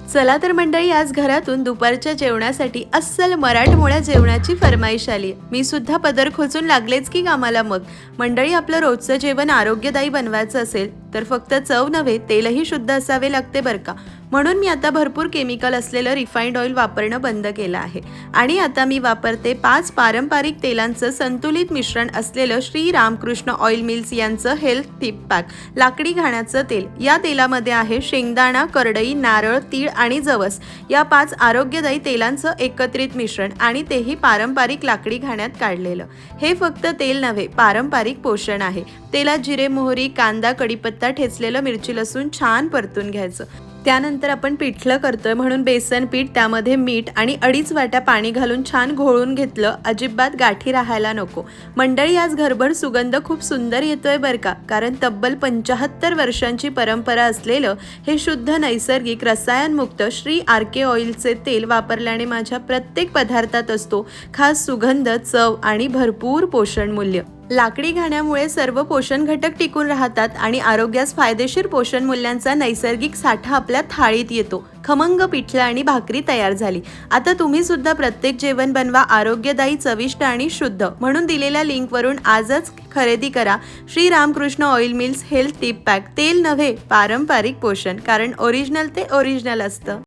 चला तर मंडळी, आज घरातून दुपारच्या जेवणासाठी अस्सल मराठमोळ्या जेवणाची फरमाईश आली। मी सुद्धा पदर खोचून लागलेच की कामाला। मग मंडळी, आपलं रोजचं जेवण आरोग्यदायी बनवायचं असेल तर फक्त चव नव्हे, तेलही शुद्ध असावे लागते बरं का। म्हणून मी आता भरपूर केमिकल असलेलं रिफाइंड ऑइल वापरणं बंद केलं आहे आणि आता मी वापरते 5 पारंपरिक तेलांचं संतुलित मिश्रण असलेलं श्री रामकृष्ण ऑइल मिल्स यांचं हेल्थ टिप पॅक लाकडी घाण्याचं तेल। या तेलामध्ये आहे शेंगदाणा, करडई, नारळ, तीळ आणि जवस या 5 आरोग्यदायी तेलांचं एकत्रित मिश्रण आणि तेही पारंपरिक लाकडी घाण्यात काढलेलं। हे फक्त तेल नव्हे, पारंपरिक पोषण आहे। तेलात जिरे, मोहरी, कांदा, कढीपत्ता, ठेचलेलं मिरची, लसूण छान परतून घ्यायचं। त्यानंतर आपण पिठलं करतोय म्हणून बेसन पीठ, त्यामध्ये मीठ आणि 2.5 वाट्या पाणी घालून छान घोळून घेतलं। अजिबात गाठी राहायला नको। मंडळी, आज घरभर सुगंध खूप सुंदर येतोय बरं का, कारण तब्बल 75 वर्षांची परंपरा असलेलं हे शुद्ध, नैसर्गिक, रसायनमुक्त श्री आर.के. ऑइलचे तेल वापरल्याने माझ्या प्रत्येक पदार्थात असतो खास सुगंध, चव आणि भरपूर पोषण मूल्य। लाकडी घाण्यामुळे सर्व पोषण घटक टिकून राहतात आणि आरोग्यास फायदेशीर पोषण मूल्यांचा नैसर्गिक साठा आपल्या थाळीत येतो। खमंग पिठलं आणि भाकरी तयार झाली। आता तुम्ही सुद्धा प्रत्येक जेवण बनवा आरोग्यदायी, चविष्ट आणि शुद्ध। म्हणून दिलेल्या लिंकवरून आजच खरेदी करा Shri Ramkrishna oil mills health tip pack. तेल नव्हे, पारंपरिक पोषण, कारण ओरिजिनल ते ओरिजिनल असतं।